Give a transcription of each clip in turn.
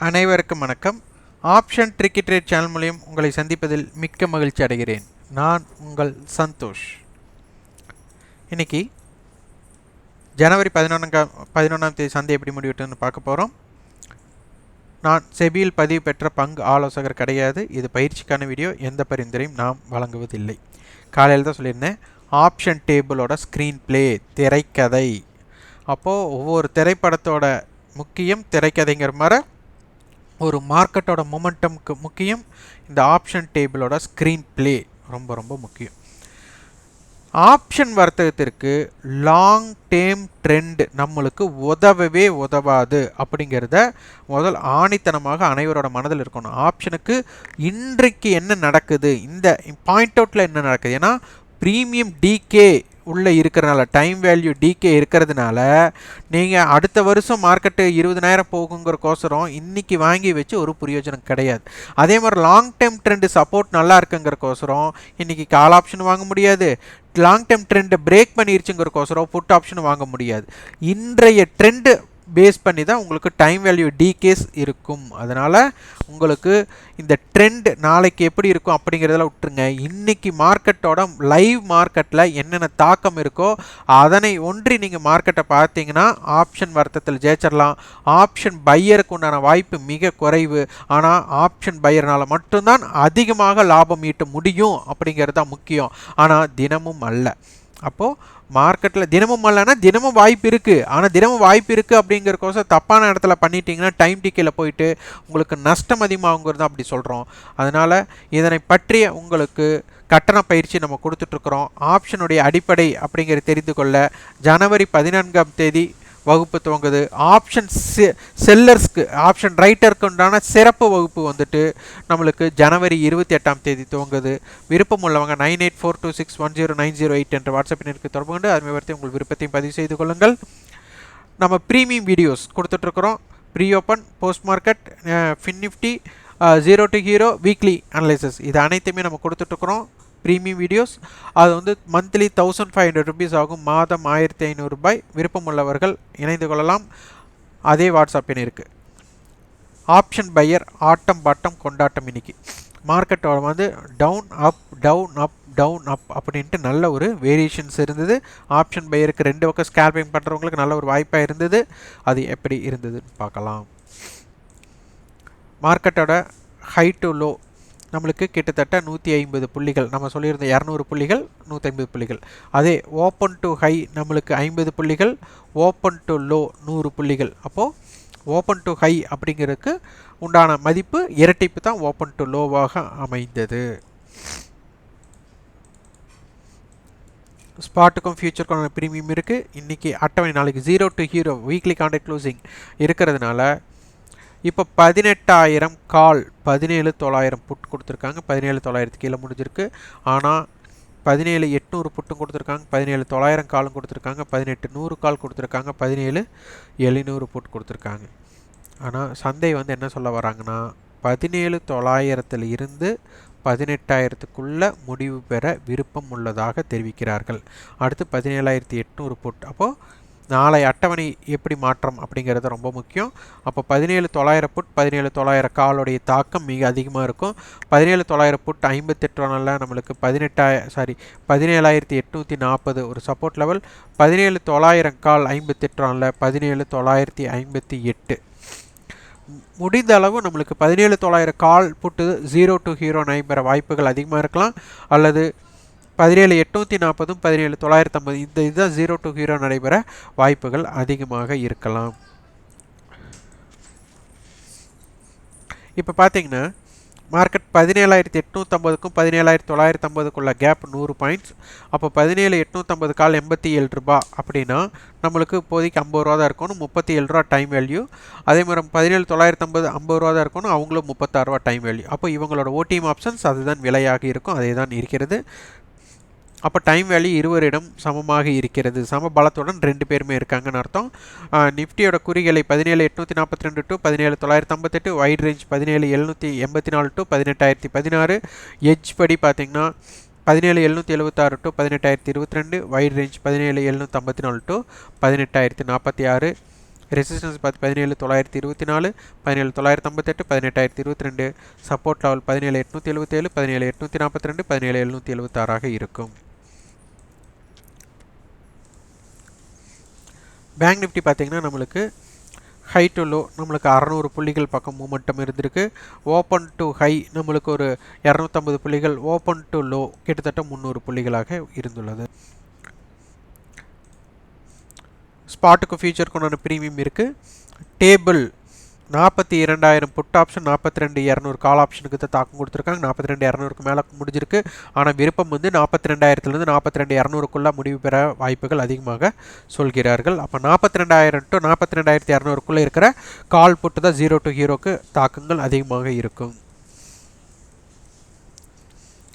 அனைவருக்கும் வணக்கம். Option tricky trade channel மூலம் உங்களை சந்திப்பதில் மிக்க மகிழ்ச்சி அடைகிறேன். நான் உங்கள் சந்தோஷ். இன்னைக்கு ஜனவரி 11ஆம் தேதி சந்தை எப்படி முடிவிட்டுன்னு பார்க்க போகிறோம். நான் செபியில் பதிவு பெற்ற பங்கு ஆலோசகர் கிடையாது. இது பயிற்சிக்கான வீடியோ. எந்த பரிந்துரையும் நாம் வழங்குவதில்லை. காலையில் தான் சொல்லியிருந்தேன், ஆப்ஷன் டேபிளோட ஸ்க்ரீன் பிளே திரைக்கதை. அப்போது ஒவ்வொரு திரைப்படத்தோட முக்கியம் திரைக்கதைங்கிற மாதிரி ஒரு மார்க்கெட்டோட மொமெண்டம்க்கு முக்கியம் இந்த ஆப்ஷன் டேபிளோட ஸ்க்ரீன் பிளே ரொம்ப முக்கியம். ஆப்ஷன் வர்த்தகத்திற்கு லாங் டேர்ம் ட்ரெண்ட் நம்மளுக்கு உதவவே உதவாது அப்படிங்கிறத முதல் ஆணித்தனமாக அனைவரோட மனதில் இருக்கணும். ஆப்ஷனுக்கு இன்றைக்கு என்ன நடக்குது, இந்த பாயிண்ட் அவுட்டில் என்ன நடக்குது, ஏன்னா ப்ரீமியம் டிகே உள்ளே இருக்கிறனால, டைம் வேல்யூ டிகே இருக்கிறதுனால நீங்கள் அடுத்த வருஷம் மார்க்கெட்டு 20,000 போகுங்கிறக்கோசரம் இன்றைக்கி வாங்கி வச்சு ஒரு பிரயோஜனம் கிடையாது. அதே மாதிரி லாங் டேர்ம் ட்ரெண்டு சப்போர்ட் நல்லா இருக்குங்கிறக்கோசரம் இன்றைக்கி கால் ஆப்ஷன் வாங்க முடியாது. லாங் டேர்ம் ட்ரெண்டை பிரேக் பண்ணிருச்சுங்கிறக்கோசரம் புட் ஆப்ஷன் வாங்க முடியாது. இன்றைய ட்ரெண்டு பேஸ் பண்ணி தான் உங்களுக்கு டைம் வேல்யூ டிகேஸ் இருக்கும். அதனால் உங்களுக்கு இந்த ட்ரெண்ட் நாளைக்கு எப்படி இருக்கும் அப்படிங்கிறதெல்லாம் விட்டுருங்க. இன்றைக்கி மார்க்கெட்டோட லைவ் மார்க்கெட்டில் என்னென்ன தாக்கம் இருக்கோ அதனை ஒன்றி நீங்கள் மார்க்கெட்டை பார்த்தீங்கன்னா ஆப்ஷன் வர்த்தகத்தில் ஜெயிச்சிடலாம். ஆப்ஷன் பையருக்கு உண்டான வாய்ப்பு மிக குறைவு. ஆனால் ஆப்ஷன் பையர்னால் மட்டும்தான் அதிகமாக லாபம் ஈட்ட முடியும் அப்படிங்கிறது தான் முக்கியம். ஆனால் தினமும் அல்ல. அப்போது மார்க்கெட்டில் தினமும் இல்லைன்னா தினமும் வாய்ப்பு இருக்குது. ஆனால் தினமும் வாய்ப்பு இருக்குது அப்படிங்கிறக்கோசம் தப்பான இடத்துல பண்ணிட்டீங்கன்னா டைம் டிக்கெட்டில் போயிட்டு உங்களுக்கு நஷ்டம் அதிகமாகுங்கிறது தான் அப்படி சொல்கிறோம். அதனால் இதனை பற்றிய உங்களுக்கு கட்டண பயிற்சி நம்ம கொடுத்துட்ருக்குறோம். ஆப்ஷனுடைய அடிப்படை அப்படிங்கிறது தெரிந்து கொள்ள ஜனவரி 14ஆம் தேதி வகுப்பு துவங்குது. ஆப்ஷன் செல்லர்ஸ்க்கு, ஆப்ஷன் ரைட்டருக்கு உண்டான சிறப்பு வகுப்பு வந்துட்டு நம்மளுக்கு ஜனவரி 28ஆம் தேதி துவங்குது. விருப்பம் உள்ளவங்க 9842610908 என்ற வாட்ஸ்அப் எண்ணிற்கு தொடர்பு கொண்டு அது விவரத்தை உங்கள் விருப்பத்தையும் பதிவு செய்து கொள்ளுங்கள். நம்ம ப்ரீமியம் வீடியோஸ் கொடுத்துட்ருக்குறோம். Pre open, post market, fin nifty, 0 to hero, weekly analysis, இது அனைத்துமே நம்ம கொடுத்துட்ருக்குறோம். ப்ரீமியம் வீடியோஸ் அது வந்து மந்த்லி 1500 rupees ஆகும். மாதம் 1500 ரூபாய். விருப்பம் உள்ளவர்கள் இணைந்து கொள்ளலாம். அதே வாட்ஸ்அப் எண் இருக்குது. ஆப்ஷன் பையர் ஆட்டம் பாட்டம் கொண்டாட்டம். இன்னைக்கு மார்க்கெட்டோட வந்து down up down up down up அப்படின்ட்டு நல்ல ஒரு வேரியேஷன்ஸ் இருந்தது. ஆப்ஷன் பையருக்கு 2 பக்கம் ஸ்கேல்பிங் பண்ணுறவங்களுக்கு நல்ல ஒரு வாய்ப்பாக இருந்தது. அது எப்படி இருந்ததுன்னு பார்க்கலாம். மார்க்கெட்டோட ஹை டு லோ நம்மளுக்கு கிட்டத்தட்ட 150 புள்ளிகள். நம்ம சொல்லியிருந்த 200 புள்ளிகள், 150 புள்ளிகள். அதே ஓப்பன் டு ஹை நம்மளுக்கு 50 புள்ளிகள், ஓப்பன் டு லோ 100 புள்ளிகள். அப்போது ஓப்பன் டு ஹை அப்படிங்கிறதுக்கு உண்டான மதிப்பு இரட்டிப்பு தான் ஓப்பன் டு லோவாக அமைந்தது. ஸ்பாட்டுக்கும் ஃபியூச்சருக்கும் ப்ரீமியம் இருக்குது. இன்றைக்கி அட்டவணை நாளைக்கு 0 to hero weekly contract closing இருக்கிறதுனால இப்போ 18,000 கால், 17,900 புட் கொடுத்துருக்காங்க. 17,900 கீழே முடிஞ்சிருக்கு. ஆனால் 17,800 புட்டும் கொடுத்துருக்காங்க, 17,900 காலும் கொடுத்துருக்காங்க, 18,100 கால் கொடுத்துருக்காங்க, 17,700 புட் கொடுத்துருக்காங்க. ஆனால் சந்தை வந்து என்ன சொல்ல வராங்கன்னா 17,900 இருந்து 18,000க்குள்ளே முடிவு பெற விருப்பம் உள்ளதாக தெரிவிக்கிறார்கள். அடுத்து 17,800 புட். அப்போது நாளை அட்டவணை எப்படி மாற்றம் அப்படிங்கிறது ரொம்ப முக்கியம். அப்போ 17,900 புட், 17,900 காலுடைய தாக்கம் மிக அதிகமாக இருக்கும். 17,900 புட் 58 நாளில் நம்மளுக்கு 17,840 ஒரு சப்போர்ட் லெவல். 17,900 கால் 58 நாளில் 17,958. முடிந்த அளவு நம்மளுக்கு 17,900 கால் புட்டு 0 to ஹீரோ நடைபெற வாய்ப்புகள் அதிகமாக இருக்கலாம். அல்லது 17,840, 17,950 இந்த இதுதான் 0 to ஹீரோ நடைபெற வாய்ப்புகள் அதிகமாக இருக்கலாம். இப்போ பார்த்தீங்கன்னா மார்க்கெட் 17,850க்கும் 17,950க்குள்ள கேப் 100 பாயிண்ட்ஸ். அப்போ 17,850 கால் 87 ரூபா அப்படின்னா நம்மளுக்கு இப்போதைக்கு 50 ரூபா தான் இருக்கணும். 37 ரூபா டைம் வேல்யூ. அதே மாதிரி 17,950 50 ரூபா தான் இருக்கணும். அவங்களும் 36 ரூபா டைம் வேல்யூ. அப்போ இவங்களோட ஓடிஎம் ஆப்ஷன்ஸ் அதுதான் விலையாக இருக்கும். அதே தான் இருக்கிறது. அப்போ டைம் வேல்யூ இருவரிடம் சமமாக இருக்கிறது. சம பலத்துடன் 2 பேருமே இருக்காங்கன்னு அர்த்தம். நிஃப்டியோட குறிகளை 17,842 to 17,958, wide range 17,784 to 18,016. Edge படி பார்த்தீங்கன்னா 17,776 to 18,022, wide range 17,754 to 18,046. Resistance பார்த்து 17,924, 17,958, 18,022, சப்போர்ட் லெவல் 17,877, 17,842, 17,776 இருக்கும். பேங்க் நிஃப்டி பார்த்தீங்கன்னா நம்மளுக்கு ஹை டு லோ நம்மளுக்கு 600 புள்ளிகள் பக்கம் மூமெண்டம் இருந்திருக்கு. ஓப்பன் டு ஹை நம்மளுக்கு ஒரு 250 புள்ளிகள், ஓப்பன் டு லோ கிட்டத்தட்ட 300 புள்ளிகளாக இருந்துள்ளது. ஸ்பாட்டுக்கு ஃபியூச்சருக்கு உண்டான ப்ரீமியம் இருக்குது. டேபிள் 42,000 புட் ஆப்ஷன், 42,200 கால் ஆப்ஷனுக்கு தான் தாக்கம் கொடுத்துருக்காங்க. 42,200க்கு மேலே முடிஞ்சிருக்கு. ஆனால் விருப்பம் வந்து 42,000லேருந்து 42,200க்குள்ளே முடிவு பெற வாய்ப்புகள் அதிகமாக சொல்கிறார்கள். அப்போ 42,000 டு 42,200க்குள்ளே இருக்கிற கால் புட்டு தான் 0 to ஹீரோக்கு தாக்கங்கள் அதிகமாக இருக்கும்.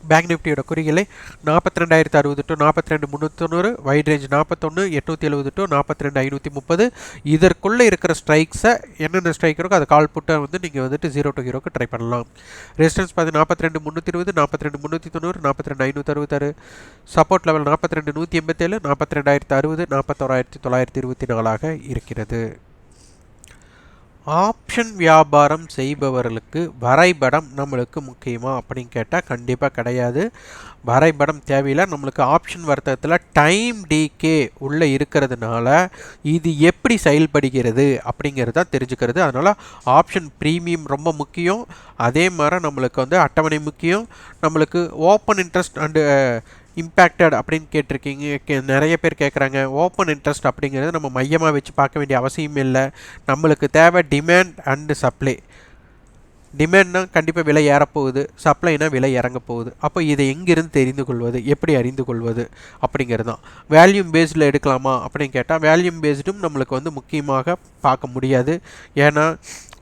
பேங்க் நிஃப்டியோட குறிகளை 42,060 டு 42,390, வைட் ரேஞ்ச் 41,870 டு 42,530. இதற்குள்ளே இருக்கிற ஸ்ட்ரைக்ஸை என்னென்ன ஸ்ட்ரைக் இருக்கோ அது கால் புட்டை வந்து நீங்கள் வந்துட்டு 0 to ஹீரோக்கு ட்ரை பண்ணலாம். ரெசிஸ்டன்ஸ் பார்த்து 42,320, 42,390, 42,566. சப்போர்ட் லெவல் 42,187, 42,060, 41,924 இருக்கிறது. ஆப்ஷன் வியாபாரம் செய்பவர்களுக்கு வரைபடம் நம்மளுக்கு முக்கியமா அப்படின்னு கேட்டால் கண்டிப்பாக கிடையாது. வரைபடம் தேவையில்லை. நம்மளுக்கு ஆப்ஷன் வர்த்தகத்தில் டைம் டிகே உள்ளே இருக்கிறதுனால இது எப்படி செயல்படுகிறது அப்படிங்கிறத தெரிஞ்சுக்கிறது. அதனால் ஆப்ஷன் ப்ரீமியம் ரொம்ப முக்கியம். அதே மாதிரி நம்மளுக்கு வந்து அட்டவணை முக்கியம். நம்மளுக்கு ஓப்பன் இன்ட்ரெஸ்ட் அண்டு இம்பேக்டட் அப்படின்னு கேட்டிருக்கீங்க. நிறைய பேர் கேட்குறாங்க. ஓப்பன் இன்ட்ரெஸ்ட் அப்படிங்கிறது நம்ம மையமாக வச்சு பார்க்க வேண்டிய அவசியம் இல்லை. நம்மளுக்கு தேவை டிமாண்ட் அண்டு சப்ளை. டிமாண்ட்னா கண்டிப்பாக விலை ஏறப்போகுது, சப்ளைனா விலை இறங்க போகுது. அப்போ இதை எங்கிருந்து தெரிந்து கொள்வது, எப்படி அறிந்து கொள்வது அப்படிங்கிறது தான். வேல்யூம் பேஸ்டில் எடுக்கலாமா அப்படின்னு கேட்டால் வேல்யூம் பேஸ்டும் நம்மளுக்கு வந்து முக்கியமாக பார்க்க முடியாது. ஏன்னா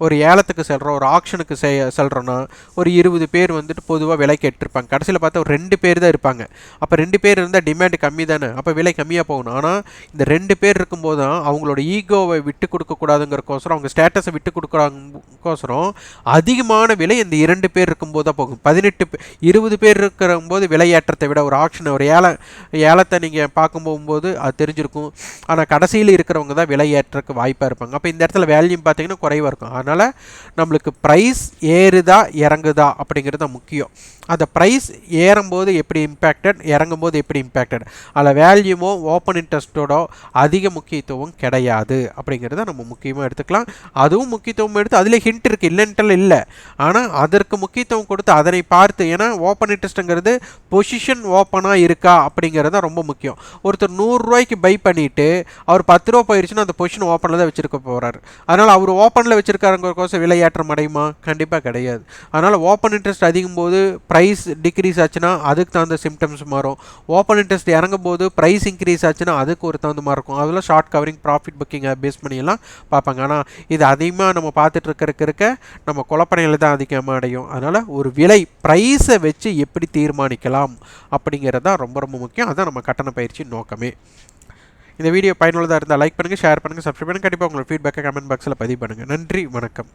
ஒரு ஏலத்துக்கு செல்கிறோம், ஒரு ஆக்ஷனுக்கு செல்கிறோன்னா ஒரு 20 பேர் வந்துட்டு பொதுவாக விலை கேட்டிருப்பாங்க. கடைசியில் பார்த்தா ஒரு 2 பேர் தான் இருப்பாங்க. அப்போ 2 பேர் இருந்தால் டிமாண்ட் கம்மி தானே, அப்போ விலை கம்மியாக போகணும். ஆனால் இந்த 2 பேர் இருக்கும்போது தான் அவங்களோட ஈகோவை விட்டு கொடுக்கக்கூடாதுங்கிறக்கோசரம், அவங்க ஸ்டேட்டஸை விட்டு கொடுக்கறோம் அதிகமான விலை இந்த 2 பேர் இருக்கும்போது தான் போகும். 20 பேர் இருக்கிறபோது விலையேற்றத்தை விட ஒரு ஆக்ஷன், ஒரு ஏலத்தை நீங்கள் பார்க்கும் போகும்போது அது தெரிஞ்சிருக்கும். ஆனால் கடைசியில் இருக்கிறவங்க தான் விலையேற்றக்கு வாய்ப்பாக இருப்பாங்க. அப்போ இந்த இடத்துல வேல்யூம் பார்த்தீங்கன்னா குறைவாக இருக்கும். அதனால் நம்மளுக்கு ப்ரைஸ் ஏறுதா இறங்குதா அப்படிங்கிறது முக்கியம். அந்த ப்ரைஸ் ஏறும்போது எப்படி இம்பேக்டட், இறங்கும்போது எப்படி இம்பேக்டட், அதில் வேல்யூமோ ஓப்பன் இன்ட்ரெஸ்ட்டோட அதிக முக்கியத்துவம் கிடையாது அப்படிங்கிறத நம்ம முக்கியமாக எடுத்துக்கலாம். அதுவும் முக்கியத்துவம் எடுத்து அதில் ஹிண்ட் இருக்குது, இல்லைன்ட்டு இல்லை. ஆனால் அதற்கு முக்கியத்துவம் கொடுத்து அதனை பார்த்து, ஏன்னா ஓப்பன் இன்ட்ரெஸ்ட்டுங்கிறது பொசிஷன் ஓப்பனாக இருக்கா அப்படிங்கிறது ரொம்ப முக்கியம். ஒருத்தர் 100 ரூபாய்க்கு பை பண்ணிவிட்டு அவர் 10 ரூபா போயிடுச்சுன்னா அந்த பொசிஷன் ஓப்பனில் தான் வச்சுருக்க போகிறாரு. அதனால் அவர் ஓப்பனில் வச்சுருக்காருங்கோசம் விலை ஏற்றம் அடையுமா? கண்டிப்பாக கிடையாது. அதனால் ஓப்பன் இன்ட்ரெஸ்ட் அதிகம் போது ப்ரைஸ் டிக்ரீஸ் ஆச்சுன்னா அதுக்கு தகுந்த சிம்டம்ஸ் மாறும். ஓப்பன் இன்ட்ரெஸ்ட் இறங்கும் போது ப்ரைஸ் இன்க்ரீஸ் ஆச்சுன்னா அதுக்கு ஒரு தகுந்த மாதிரி இருக்கும். அதில் ஷார்ட் கவரிங், ப்ராஃபிட் புக்கிங்கை பேஸ் பண்ணியெல்லாம் பார்ப்பாங்க. ஆனால் இது அதிகமாக நம்ம பார்த்துட்டு இருக்க நம்ம குழப்பனையில் தான் அதிகமாக அடையும். அதனால் ஒரு விலை ப்ரைஸை வச்சு எப்படி தீர்மானிக்கலாம் அப்படிங்கிறது தான் ரொம்ப ரொம்ப முக்கியம். அதுதான் நம்ம கட்டண பயிற்சி நோக்கமே. இந்த வீடியோ பயனுள்ளதாக இருந்தால் லைக் பண்ணுங்கள், ஷேர் பண்ணுங்கள், சப்ஸ்கிரைப் பண்ணுங்கள். கண்டிப்பாக உங்களோட ஃபீட்பேக்கை கமெண்ட் பாக்ஸில் பதிவு பண்ணுங்கள். நன்றி, வணக்கம்.